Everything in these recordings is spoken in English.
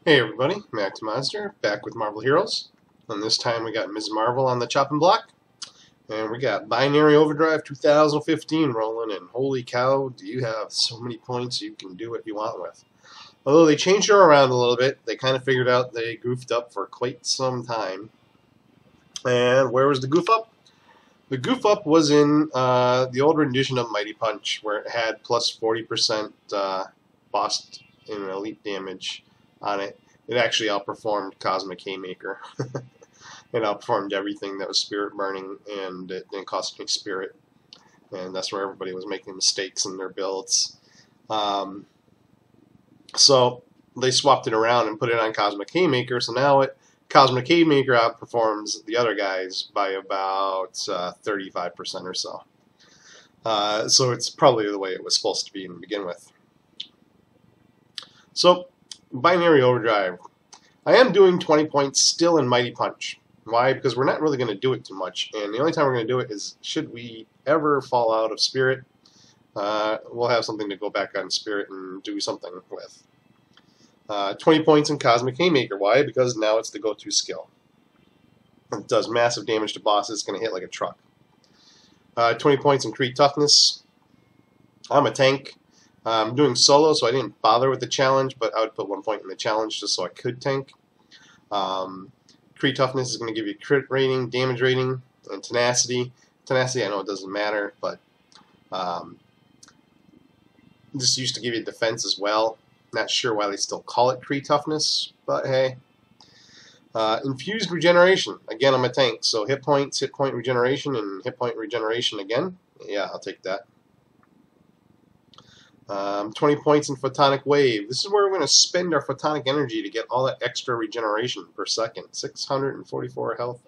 Hey everybody, Max Monster back with Marvel Heroes. And this time we got Ms. Marvel on the chopping block. And we got Binary Overdrive 2015 rolling. And holy cow, do you have so many points you can do what you want with. Although they changed her around a little bit, they kind of figured out they goofed up for quite some time. And where was the goof up? The goof up was in the old rendition of Mighty Punch, where it had plus 40% boss in elite damage on it. It actually outperformed Cosmic Haymaker. It outperformed everything that was spirit burning, and it didn't cost any spirit. And that's where everybody was making mistakes in their builds. So they swapped it around and put it on Cosmic Haymaker. So now Cosmic Haymaker outperforms the other guys by about 35% or so. So it's probably the way it was supposed to be to begin with. So, Binary Overdrive. I am doing 20 points still in Mighty Punch. Why? Because we're not really going to do it too much. And the only time we're going to do it is should we ever fall out of Spirit, we'll have something to go back on Spirit and do something with. 20 points in Cosmic Haymaker. Why? Because now it's the go-to skill. It does massive damage to bosses. It's going to hit like a truck. 20 points in Creed Toughness. I'm a tank. I'm doing solo, so I didn't bother with the challenge, but I would put 1 point in the challenge just so I could tank. Creed Toughness is going to give you crit rating, damage rating, and tenacity. Tenacity, I know it doesn't matter, but this used to give you defense as well. Not sure why they still call it Creed Toughness, but hey. Infused Regeneration. Again, I'm a tank, so hit points, hit point regeneration, and hit point regeneration again. Yeah, I'll take that. 20 points in Photonic Wave. This is where we're going to spend our photonic energy to get all that extra regeneration per second. 644 health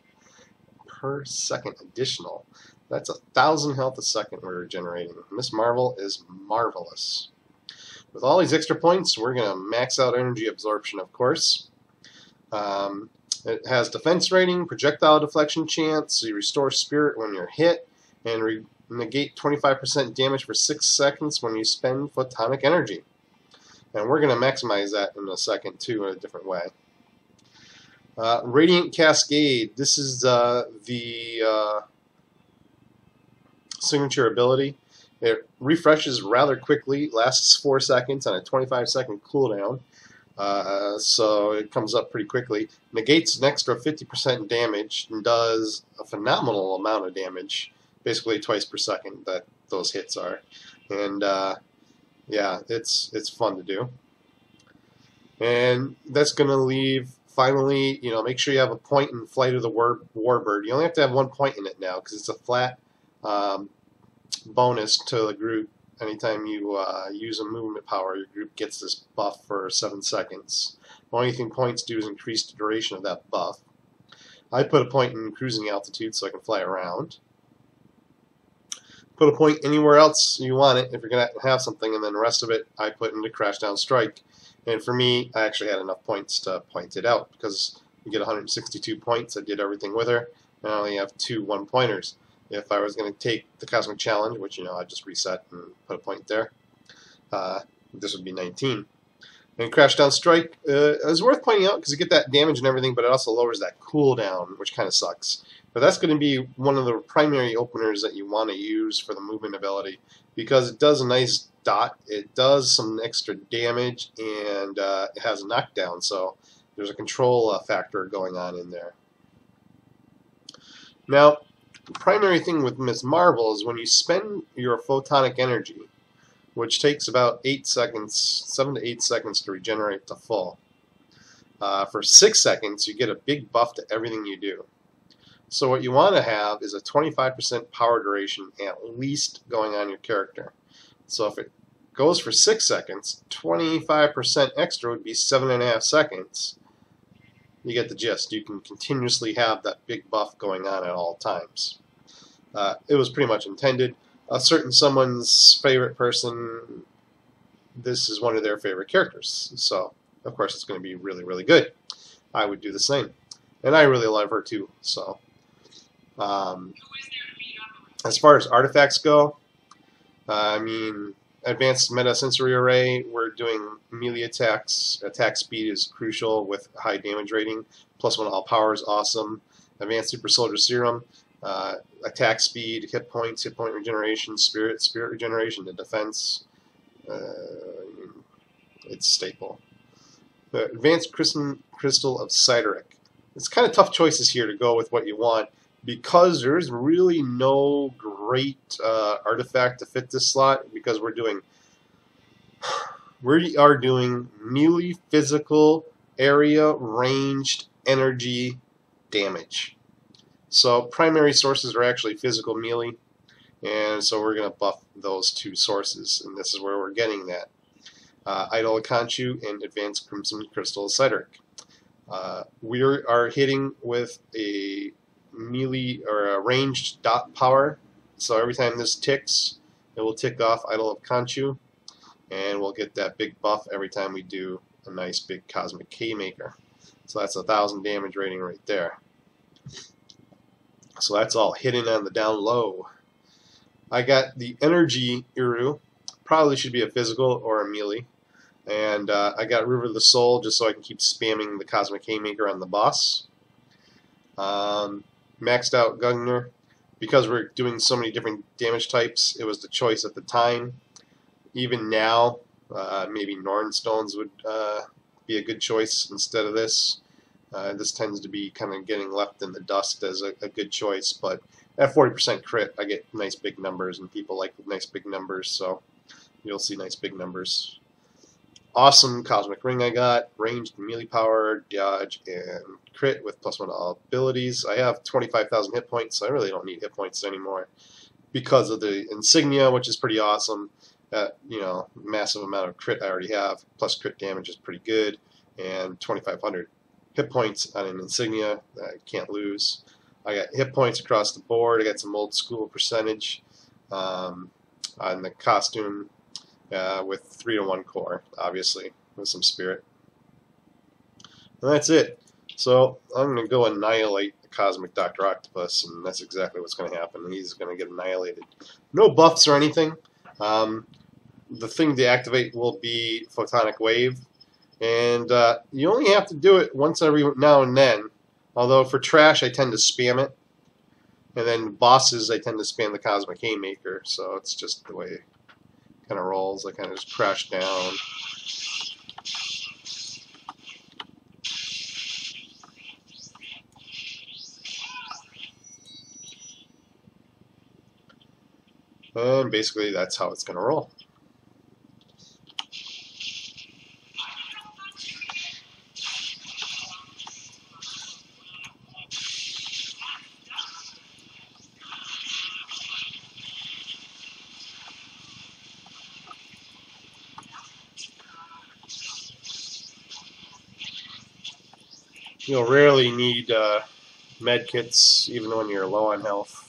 per second additional. That's 1,000 health a second we're regenerating. Miss Marvel is marvelous. With all these extra points, we're going to max out energy absorption, of course. It has defense rating, projectile deflection chance, so you restore spirit when you're hit, and negate 25% damage for 6 seconds when you spend photonic energy. And we're going to maximize that in a second, too, in a different way. Radiant Cascade. This is the signature ability. It refreshes rather quickly, lasts 4 seconds on a 25-second cooldown. So it comes up pretty quickly. Negates an extra 50% damage and does a phenomenal amount of damage. Basically twice per second that those hits are, and yeah, it's fun to do. And that's gonna leave finally. Make sure you have a point in Flight of the Warbird. You only have to have 1 point in it now because it's a flat bonus to the group. Anytime you use a movement power, your group gets this buff for 7 seconds. The only thing points do is increase the duration of that buff. I put a point in cruising altitude so I can fly around. Put a point anywhere else you want it if you're going to have something, and then the rest of it I put into Crash Down Strike. And for me, I actually had enough points to point it out because you get 162 points. I did everything with her, and I only have 2 1-pointers. If I was going to take the Cosmic Challenge, which I'd just reset and put a point there, this would be 19. And Crash Down Strike is worth pointing out because you get that damage and everything, but it also lowers that cooldown, which kind of sucks. But that's going to be one of the primary openers that you want to use for the movement ability because it does a nice dot, it does some extra damage, and it has a knockdown, so there's a control factor going on in there. Now, the primary thing with Ms. Marvel is when you spend your photonic energy, which takes about 8 seconds, 7 to 8 seconds to regenerate to full. For 6 seconds, you get a big buff to everything you do. So what you want to have is a 25% power duration at least going on your character. So if it goes for 6 seconds, 25% extra would be 7.5 seconds. You get the gist. You can continuously have that big buff going on at all times. It was pretty much intended. A certain someone's favorite person, this is one of their favorite characters. So, of course, it's going to be really, really good. I would do the same. And I really love her, too. So, as far as artifacts go, I mean, Advanced Meta Sensory Array, we're doing melee attacks. Attack speed is crucial with high damage rating. +1 all power is awesome. Advanced Super Soldier Serum, attack speed, hit points, hit point regeneration, spirit regeneration, the defense. It's staple. Advanced Crystal of Sideric. It's kind of tough choices here to go with what you want because there's really no great artifact to fit this slot because we are doing melee physical area ranged energy damage. So primary sources are actually physical melee, and so we're going to buff those two sources, and this is where we're getting that. Idol Conchu and Advanced Crimson Crystal Sideric. We are hitting with a melee or a ranged dot power, so every time this ticks, it will tick off Idol of Conchu, and we'll get that big buff every time we do a nice big Cosmic K-Maker. So that's 1,000 damage rating right there. So that's all hitting on the down low. I got the Energy Uru, probably should be a physical or a melee. And I got River of the Soul just so I can keep spamming the Cosmic Haymaker on the boss. Maxed out Gungnir. Because we're doing so many different damage types, it was the choice at the time. Even now, maybe Norn Stones would be a good choice instead of this. This tends to be kind of getting left in the dust as a good choice, but at 40% crit, I get nice big numbers, and people like nice big numbers, so you'll see nice big numbers. Awesome Cosmic Ring I got, ranged melee power, dodge, and crit with +1 to all abilities. I have 25,000 hit points, so I really don't need hit points anymore because of the insignia, which is pretty awesome. Massive amount of crit I already have, plus crit damage is pretty good, and 2,500 hit points on an insignia that I can't lose. I got hit points across the board. I got some old school percentage on the costume with 3-to-1 core, obviously, with some spirit. And that's it. So I'm going to go annihilate the Cosmic Dr. Octopus, and that's exactly what's going to happen. He's going to get annihilated. No buffs or anything. The thing to activate will be Photonic Wave. And you only have to do it once every now and then. Although for trash, I tend to spam it. And then bosses, I tend to spam the Cosmic Haymaker. So it's just the way it kind of rolls. I kind of just crash down. And basically, that's how it's going to roll. You'll rarely need med kits even when you're low on health.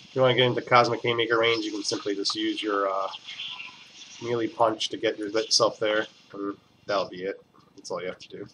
If you want to get into Cosmic Haymaker range, you can simply just use your melee punch to get yourself there, and that'll be it. That's all you have to do.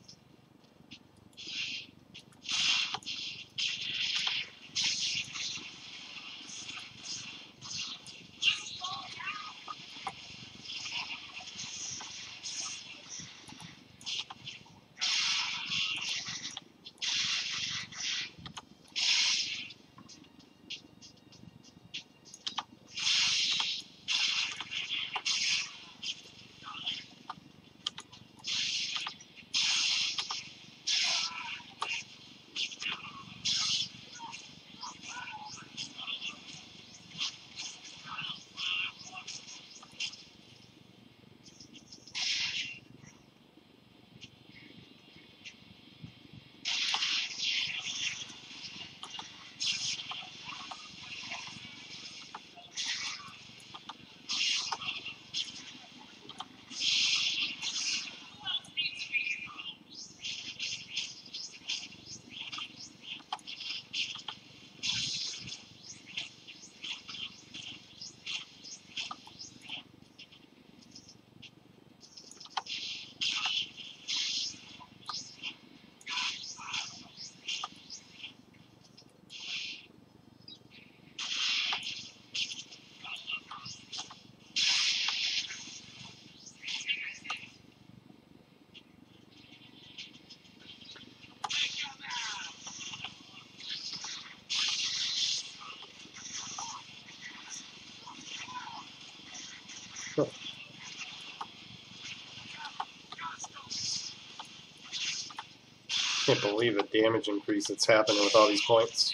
Can't believe the damage increase that's happening with all these points.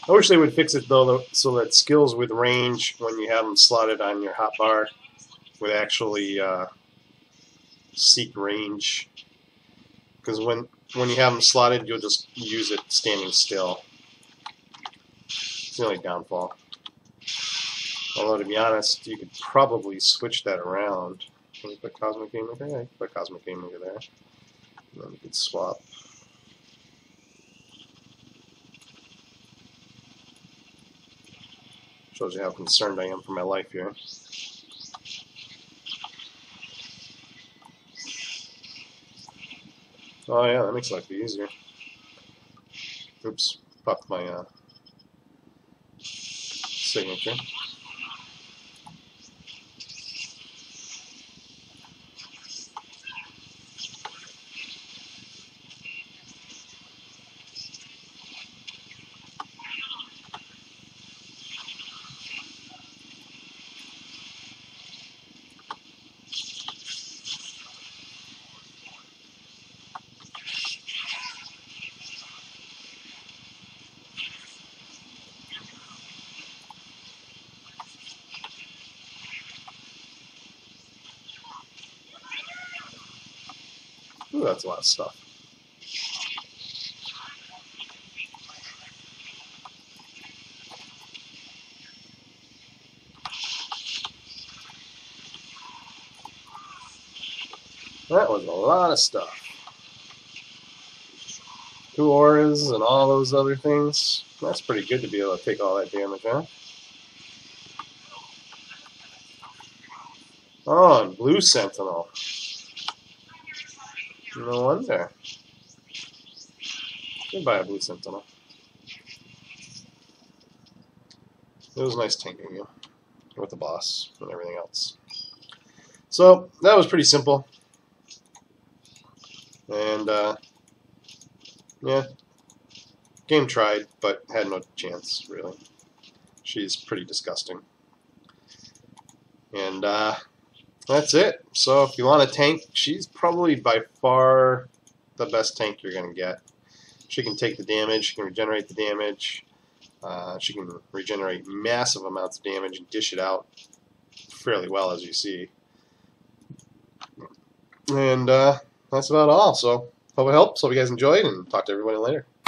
I wish they would fix it though, so that skills with range, when you have them slotted on your hotbar, would actually seek range. Because when you have them slotted, you'll just use it standing still. It's the only downfall. Although, to be honest, you could probably switch that around. Can we put Cosmic Game Maker there? I can put Cosmic Game Maker there. And then we could swap. Shows you how concerned I am for my life here. Oh yeah, that makes life easier. Oops, popped my signature. Ooh, that's a lot of stuff. That was a lot of stuff. 2 auras and all those other things. That's pretty good to be able to take all that damage, huh? Oh, and Blue Sentinel. No wonder. Goodbye, Blue Sentinel. It was nice tanking you with the boss and everything else. So, that was pretty simple. And, yeah. Game tried, but had no chance, really. She's pretty disgusting. And, that's it. So if you want a tank, she's probably by far the best tank you're going to get. She can take the damage, she can regenerate the damage, she can regenerate massive amounts of damage and dish it out fairly well, as you see. And that's about all. So hope it helps. Hope you guys enjoyed, and talk to everybody later.